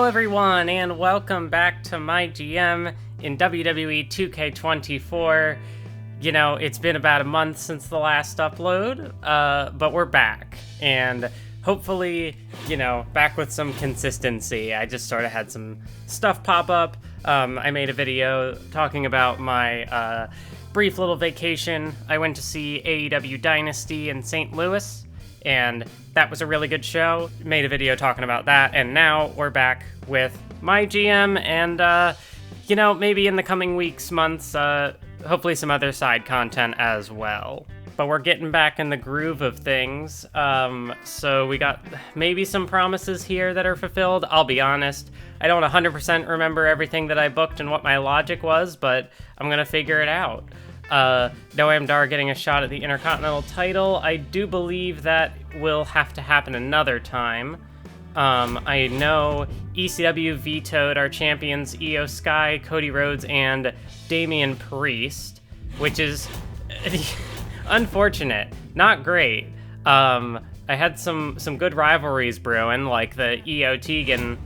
Hello everyone, and welcome back to MyGM in WWE 2K24. You know, it's been about a month since the last upload, but we're back, and hopefully, you know, back with some consistency. I just sort of had some stuff pop up. I made a video talking about my brief little vacation. I went to see AEW Dynasty in St. Louis, and that was a really good show. Made a video talking about that, and now we're back with MyGM, and, you know, maybe in the coming weeks, months, hopefully some other side content as well. But we're getting back in the groove of things, so we got maybe some promises here that are fulfilled. I'll be honest, I don't 100% remember everything that I booked and what my logic was, but I'm gonna figure it out. Noam Dar getting a shot at the Intercontinental title. I do believe that will have to happen another time. I know ECW vetoed our champions Io Sky, Cody Rhodes, and Damian Priest, which is unfortunate. Not great. I had some good rivalries brewing, like the Io Tegan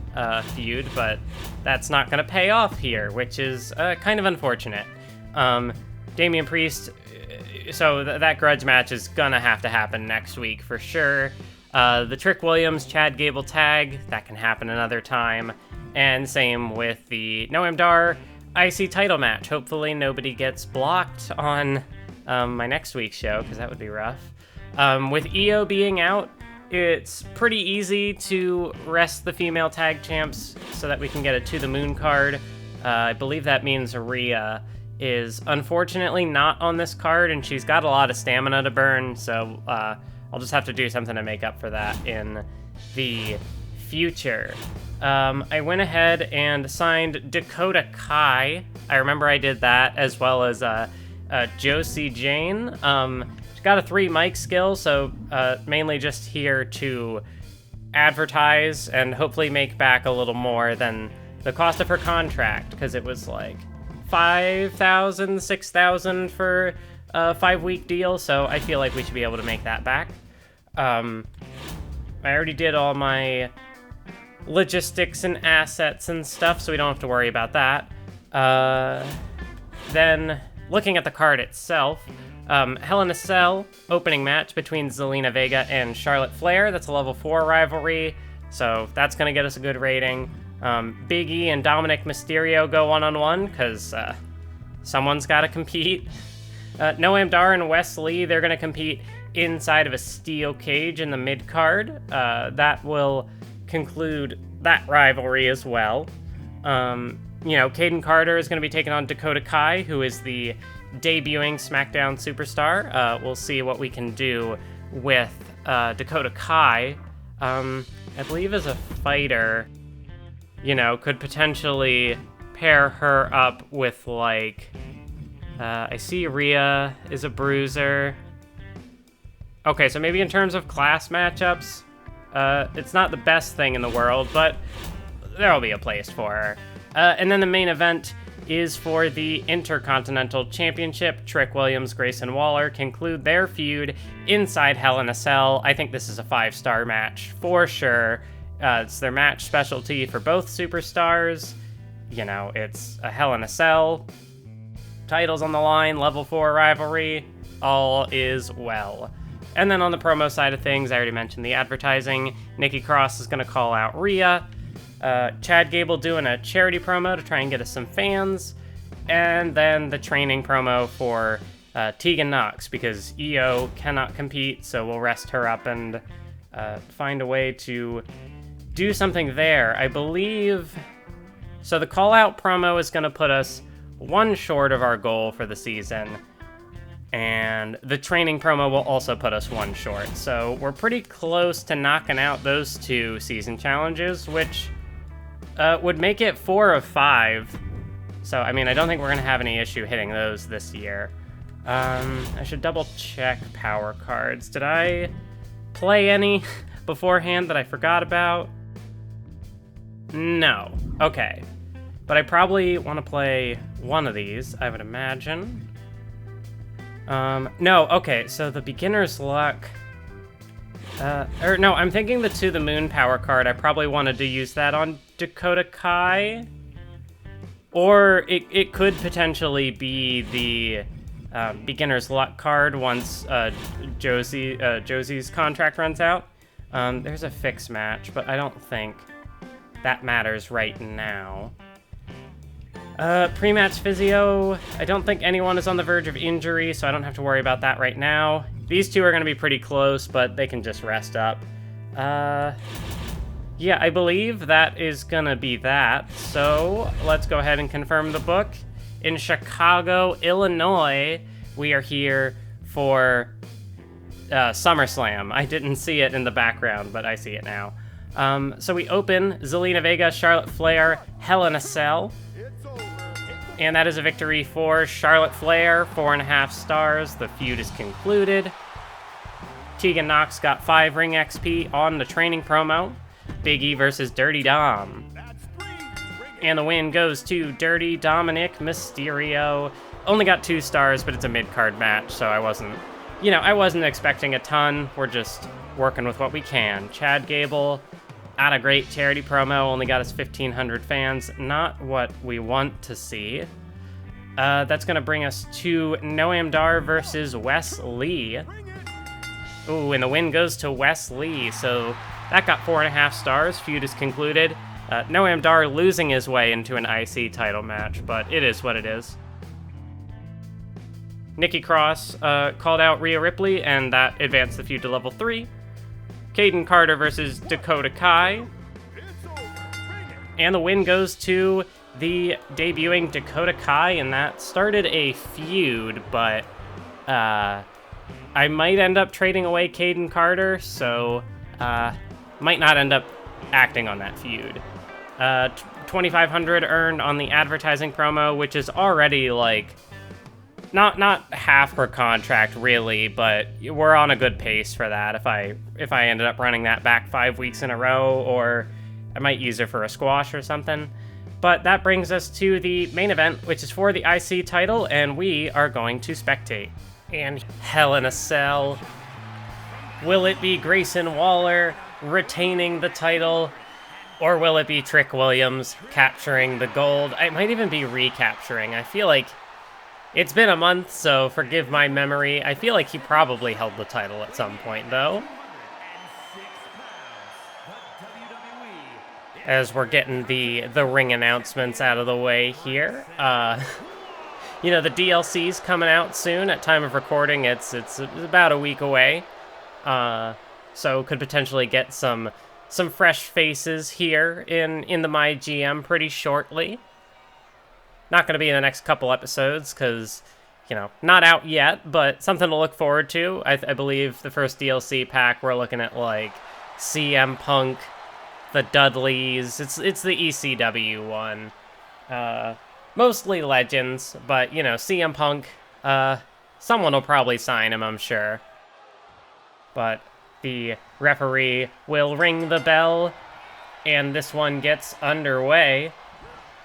feud, but that's not going to pay off here, which is kind of unfortunate. Damian Priest, so that grudge match is gonna have to happen next week for sure. The Trick Williams, Chad Gable tag, that can happen another time. And same with the Noam Dar IC title match. Hopefully nobody gets blocked on my next week's show, because that would be rough. With Io being out, it's pretty easy to rest the female tag champs so that we can get a To The Moon card. I believe that means Rhea is unfortunately not on this card, and she's got a lot of stamina to burn, so I'll just have to do something to make up for that in the future. I went ahead and signed Dakota Kai. I remember I did that, as well as Josie Jane. She's got a 3 mic skill, so mainly just here to advertise and hopefully make back a little more than the cost of her contract, because it was like $5,000, $6,000 for a 5-week deal, so I feel like we should be able to make that back. I already did all my logistics and assets and stuff, so we don't have to worry about that. Then, looking at the card itself, Hell in a Cell opening match between Zelina Vega and Charlotte Flair. That's a level 4 rivalry, so that's going to get us a good rating. Big E and Dominic Mysterio go one-on-one, because someone's got to compete. Noam Dar and Wes Lee, they're going to compete inside of a steel cage in the mid-card. That will conclude that rivalry as well. You know, Caden Carter is going to be taking on Dakota Kai, who is the debuting SmackDown superstar. We'll see what we can do with Dakota Kai. I believe as a fighter, you know, could potentially pair her up with, like, I see Rhea is a bruiser. Okay, so maybe in terms of class matchups, it's not the best thing in the world, but there'll be a place for her. And then the main event is for the Intercontinental Championship. Trick Williams, Grayson Waller conclude their feud inside Hell in a Cell. I think this is a 5-star match for sure. It's their match specialty for both superstars. You know, it's a Hell in a Cell. Titles on the line, level 4 rivalry. All is well. And then on the promo side of things, I already mentioned the advertising. Nikki Cross is going to call out Rhea. Chad Gable doing a charity promo to try and get us some fans. And then the training promo for Tegan Knox, because Io cannot compete, so we'll rest her up and find a way to do something there. I believe, so the call-out promo is going to put us 1 short of our goal for the season, and the training promo will also put us 1 short, so we're pretty close to knocking out those 2 season challenges, which would make it 4 of 5, so I mean, I don't think we're going to have any issue hitting those this year. I should double check power cards. Did I play any beforehand that I forgot about? No. Okay. But I probably want to play one of these, I would imagine. No, okay, so the beginner's luck. Or no, I'm thinking the To the Moon power card. I probably wanted to use that on Dakota Kai. Or it could potentially be the beginner's luck card once Josie's contract runs out. There's a fixed match, but I don't think that matters right now. Pre-match physio, I don't think anyone is on the verge of injury, so I don't have to worry about that right now. These two are going to be pretty close, but they can just rest up. Yeah, I believe that is going to be that. So let's go ahead and confirm the book. In Chicago, Illinois, we are here for SummerSlam. I didn't see it in the background, but I see it now. So we open Zelina Vega, Charlotte Flair, Hell in a Cell. And that is a victory for Charlotte Flair, 4.5 stars. The feud is concluded. Tegan Nox got 5 ring XP on the training promo. Big E versus Dirty Dom. And the win goes to Dirty Dominic Mysterio. Only got 2 stars, but it's a mid-card match, so I wasn't expecting a ton. We're just working with what we can. Chad Gable, not a great charity promo, only got us 1,500 fans. Not what we want to see. That's going to bring us to Noam Dar versus Wes Lee. Ooh, and the win goes to Wes Lee, so that got 4.5 stars. Feud is concluded. Noam Dar losing his way into an IC title match, but it is what it is. Nikki Cross called out Rhea Ripley, and that advanced the feud to level 3. Caden Carter versus Dakota Kai. And the win goes to the debuting Dakota Kai, and that started a feud, but I might end up trading away Caden Carter, so might not end up acting on that feud. 2,500 earned on the advertising promo, which is already like not half her contract really, but we're on a good pace for that. If I ended up running that back 5 weeks in a row, or I might use it for a squash or something. But that brings us to the main event, which is for the IC title, and we are going to spectate. And Hell in a Cell. Will it be Grayson Waller retaining the title, or will it be Trick Williams capturing the gold? It might even be recapturing. I feel like it's been a month, so forgive my memory. I feel like he probably held the title at some point, though. As we're getting the ring announcements out of the way here. You know, the DLC's coming out soon. At time of recording, it's about a week away. So could potentially get some fresh faces here in the MyGM pretty shortly. Not going to be in the next couple episodes because, you know, not out yet, but something to look forward to. I believe the first DLC pack, we're looking at, like, CM Punk, the Dudleys. It's the ECW one. Mostly Legends, but, you know, CM Punk, someone will probably sign him, I'm sure. But the referee will ring the bell, and this one gets underway.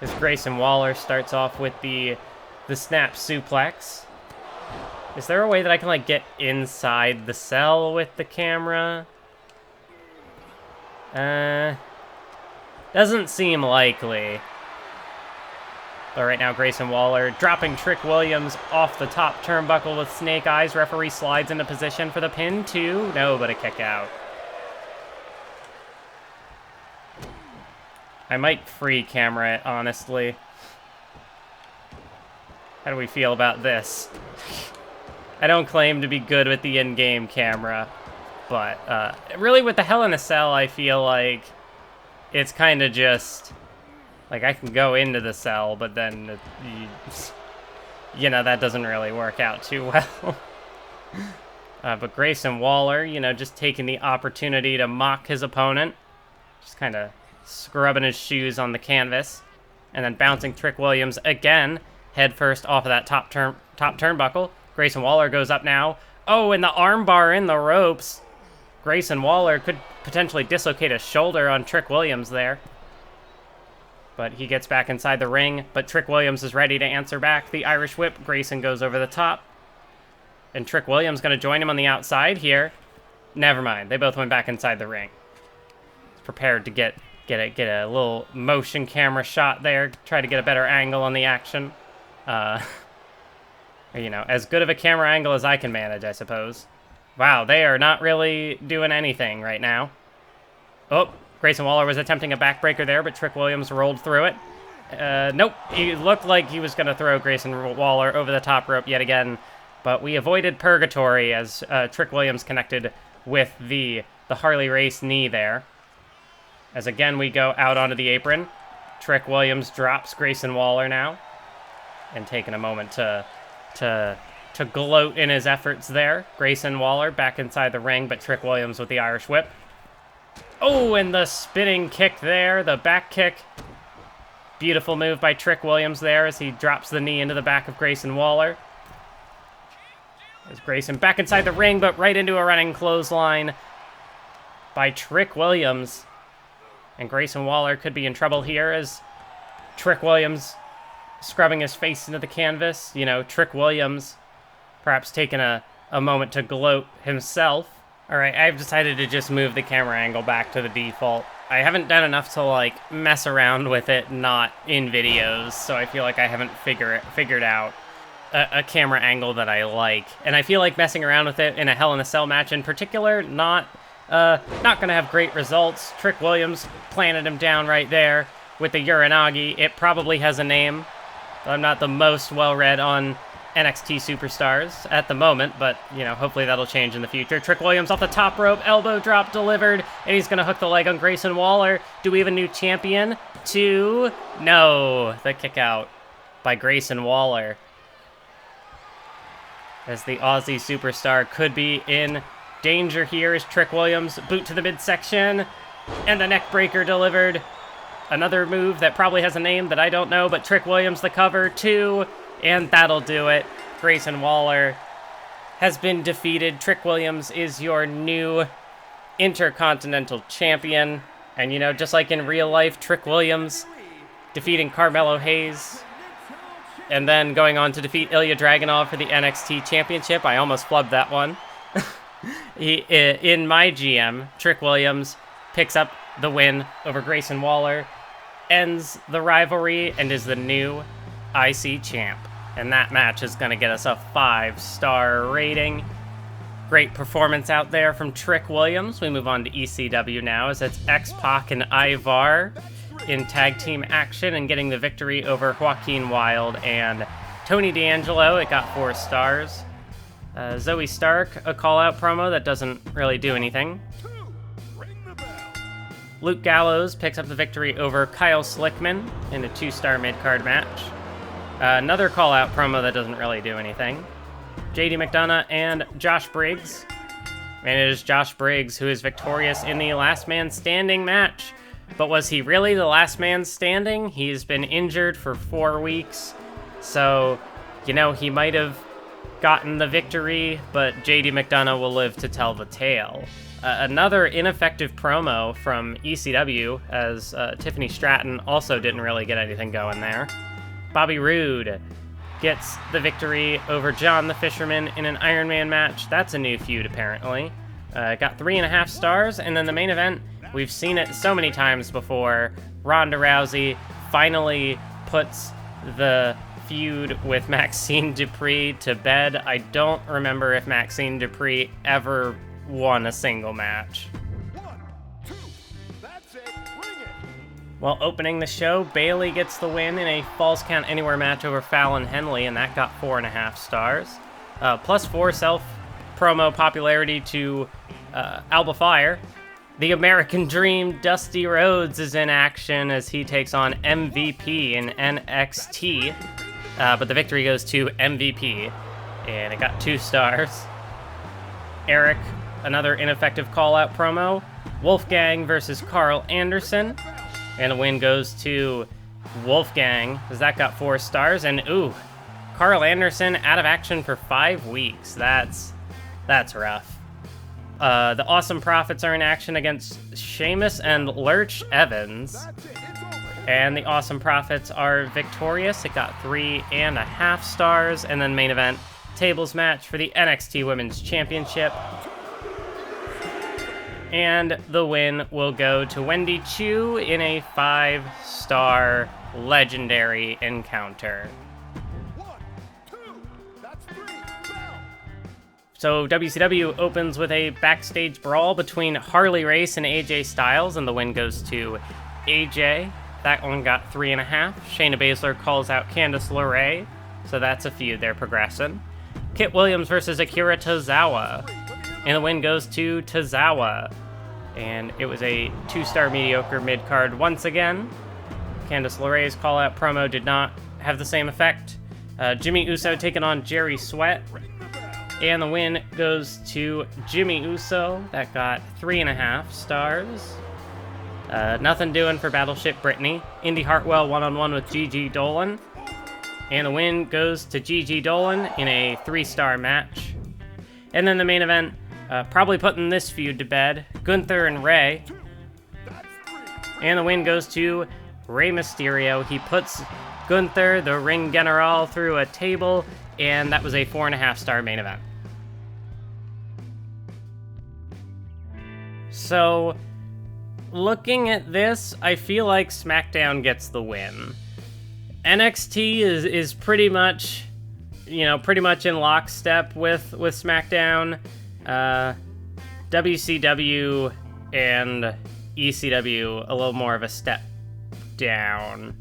As Grayson Waller starts off with the snap suplex. Is there a way that I can, like, get inside the cell with the camera? Doesn't seem likely. But right now, Grayson Waller dropping Trick Williams off the top turnbuckle with Snake Eyes. Referee slides into position for the pin, too. No, but a kick out. I might free camera it, honestly. How do we feel about this? I don't claim to be good with the in-game camera, but really with the Hell in a Cell, I feel like it's kind of just, like, I can go into the cell, but then, you know, that doesn't really work out too well. But Grayson Waller, you know, just taking the opportunity to mock his opponent. Just kind of scrubbing his shoes on the canvas. And then bouncing Trick Williams again, head first off of that top turnbuckle. Grayson Waller goes up now. Oh, and the armbar in the ropes. Grayson Waller could potentially dislocate a shoulder on Trick Williams there. But he gets back inside the ring, but Trick Williams is ready to answer back. The Irish Whip, Grayson goes over the top. And Trick Williams going to join him on the outside here. never mind. They both went back inside the ring. Prepared to get a little motion camera shot there. Try to get a better angle on the action. You know, as good of a camera angle as I can manage, I suppose. Wow, they are not really doing anything right now. Oh, Grayson Waller was attempting a backbreaker there, but Trick Williams rolled through it. Nope, he looked like he was going to throw Grayson Waller over the top rope yet again, but we avoided purgatory as Trick Williams connected with the Harley Race knee there. As again we go out onto the apron. Trick Williams drops Grayson Waller now, and taking a moment to gloat in his efforts there. Grayson Waller back inside the ring, but Trick Williams with the Irish whip. Oh, and the spinning kick there, the back kick. Beautiful move by Trick Williams there as he drops the knee into the back of Grayson Waller. As Grayson back inside the ring, but right into a running clothesline by Trick Williams. And Grayson Waller could be in trouble here as Trick Williams scrubbing his face into the canvas. You know, Trick Williams perhaps taking a moment to gloat himself. All right, I've decided to just move the camera angle back to the default. I haven't done enough to, like, mess around with it not in videos, so I feel like I haven't figured out a camera angle that I like. And I feel like messing around with it in a Hell in a Cell match in particular, not going to have great results. Trick Williams planted him down right there with the Uranagi. It probably has a name. I'm not the most well-read on NXT superstars at the moment, but, you know, hopefully that'll change in the future. Trick Williams off the top rope, elbow drop delivered, and he's going to hook the leg on Grayson Waller. Do we have a new champion? No, the kick out by Grayson Waller. As the Aussie superstar could be in danger here as Trick Williams, boot to the midsection, and the neck breaker delivered. Another move that probably has a name that I don't know, but Trick Williams the cover, and that'll do it. Grayson Waller has been defeated. Trick Williams is your new Intercontinental Champion. And, you know, just like in real life, Trick Williams defeating Carmelo Hayes and then going on to defeat Ilya Dragunov for the NXT Championship. I almost flubbed that one. In MyGM, Trick Williams picks up the win over Grayson Waller, ends the rivalry, and is the new IC champ. And that match is going to get us a 5-star rating. Great performance out there from Trick Williams. We move on to ECW now, as it's X-Pac and Ivar in tag team action and getting the victory over Joaquin Wilde and Tony D'Angelo. It got 4 stars. Zoe Stark, a call-out promo that doesn't really do anything. Luke Gallows picks up the victory over Kyle Slickman in a 2-star mid-card match. Another call-out promo that doesn't really do anything. JD McDonough and Josh Briggs. And it is Josh Briggs who is victorious in the Last Man Standing match. But was he really the last man standing? He's been injured for 4 weeks. So, you know, he might have gotten the victory, but JD McDonough will live to tell the tale. Another ineffective promo from ECW, as Tiffany Stratton also didn't really get anything going there. Bobby Roode gets the victory over John the Fisherman in an Iron Man match. That's a new feud, apparently. Got 3.5 stars, and then the main event, we've seen it so many times before. Ronda Rousey finally puts the feud with Maxine Dupree to bed. I don't remember if Maxine Dupree ever won a single match. 1, 2, that's it, bring it. Well, opening the show, Bayley gets the win in a Falls Count Anywhere match over Fallon Henley, and that got 4.5 stars. +4 self-promo popularity to Alba Fire. The American Dream, Dusty Rhodes, is in action as he takes on MVP in NXT. But the victory goes to MVP, and it got 2 stars. Eric, another ineffective call-out promo. Wolfgang versus Carl Anderson. And the win goes to Wolfgang, as that got 4 stars. And, ooh, Carl Anderson out of action for 5 weeks. That's rough. The Awesome Profits are in action against Sheamus and Lurch Evans. And the Awesome Profits are victorious. It got 3.5 stars. And then main event, tables match for the NXT Women's Championship. And the win will go to Wendy Chu in a 5-star legendary encounter. 1, 2, that's 3, bell. So WCW opens with a backstage brawl between Harley Race and AJ Styles, and the win goes to AJ. That one got 3.5. Shayna Baszler calls out Candice LeRae, so that's a feud they're progressing. Kit Williams versus Akira Tozawa, and the win goes to Tozawa. And it was a 2-star mediocre mid-card once again. Candice LeRae's call-out promo did not have the same effect. Jimmy Uso taking on Jerry Sweat, and the win goes to Jimmy Uso. That got 3.5 stars. Nothing doing for Battleship Brittany. Indy Hartwell one-on-one with Gigi Dolan. And the win goes to Gigi Dolan in a 3-star match. And then the main event, probably putting this feud to bed, Gunther and Rey. And the win goes to Rey Mysterio. He puts Gunther, the Ring General, through a table, and that was a 4.5-star main event. So, looking at this, I feel like SmackDown gets the win. NXT is pretty much, pretty much in lockstep with SmackDown. WCW and ECW a little more of a step down.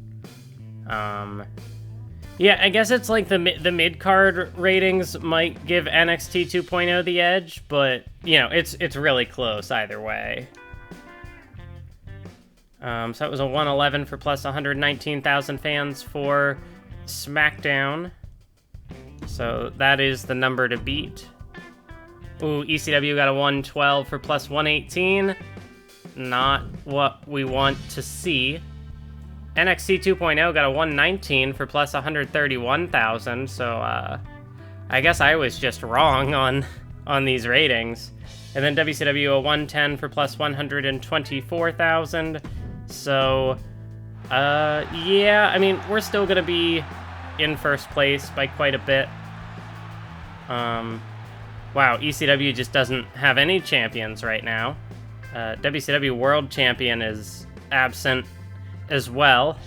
Yeah, I guess it's like the mid-card ratings might give NXT 2.0 the edge, but, it's really close either way. So it was a 111 for plus 119,000 fans for SmackDown. So that is the number to beat. Ooh, ECW got a 112 for plus 118. Not what we want to see. NXT 2.0 got a 119 for plus 131,000. So I guess I was just wrong on these ratings. And then WCW a 110 for plus 124,000. So, yeah, I mean, we're still going to be in first place by quite a bit. Wow, ECW just doesn't have any champions right now. WCW World Champion is absent as well.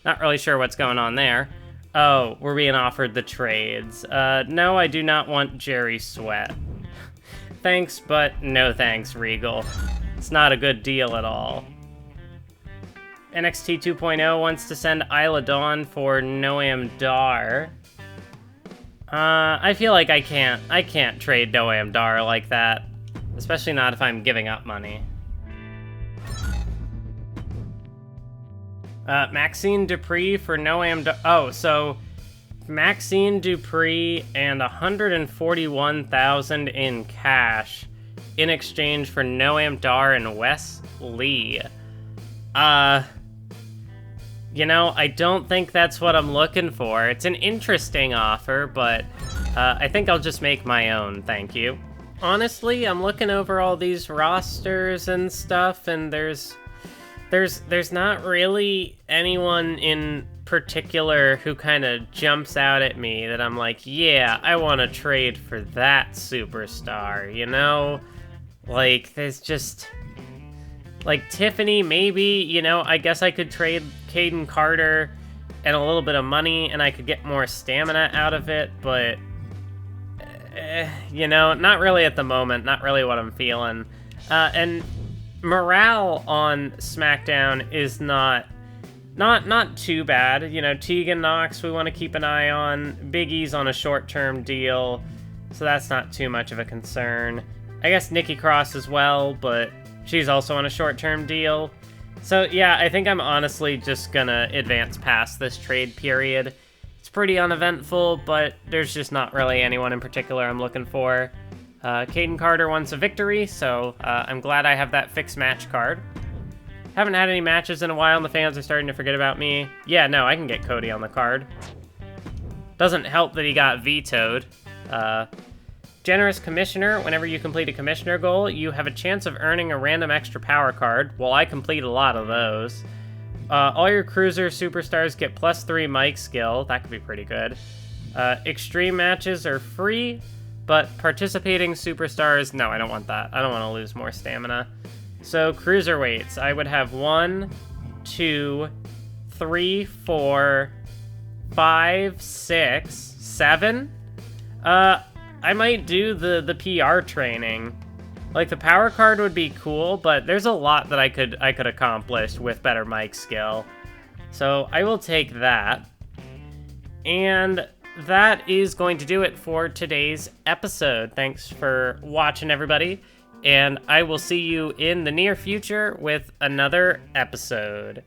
Not really sure what's going on there. Oh, we're being offered the trades. No, I do not want Jerry Sweat. Thanks, but no thanks, Regal. It's not a good deal at all. NXT 2.0 wants to send Isla Dawn for Noam Dar. I feel like I can't trade Noam Dar like that, especially not if I'm giving up money. Maxine Dupree for Noam Dar. Oh, so Maxine Dupree and 141,000 in cash in exchange for Noam Dar and Wes Lee. I don't think that's what I'm looking for. It's an interesting offer, but I think I'll just make my own, thank you. Honestly, I'm looking over all these rosters and stuff, and there's not really anyone in particular who kind of jumps out at me that I'm like, yeah, I want to trade for that superstar, Like, there's just... Like, Tiffany, maybe, I guess I could trade Caden Carter and a little bit of money, and I could get more stamina out of it, but, not really at the moment, not really what I'm feeling. And morale on SmackDown is not too bad. Tegan Knox, we want to keep an eye on. Big E's on a short-term deal, so that's not too much of a concern. I guess Nikki Cross as well, but she's also on a short-term deal. So yeah, I think I'm honestly just gonna advance past this trade period. It's pretty uneventful, but there's just not really anyone in particular I'm looking for. Caden Carter wants a victory, so I'm glad I have that fixed match card. Haven't had any matches in a while, and the fans are starting to forget about me. Yeah, no, I can get Cody on the card. Doesn't help that he got vetoed. Generous Commissioner. Whenever you complete a Commissioner goal, you have a chance of earning a random extra power card. Well, I complete a lot of those. All your Cruiser Superstars get +3 mic skill. That could be pretty good. Extreme matches are free, But participating superstars, no, I don't want that. I don't want to lose more stamina. So cruiserweights, I would have 1, 2, 3, 4, 5, 6, 7. I might do the PR training. Like, the power card would be cool, but there's a lot that I could accomplish with better mic skill. So I will take that. And that is going to do it for today's episode. Thanks for watching, everybody. And I will see you in the near future with another episode.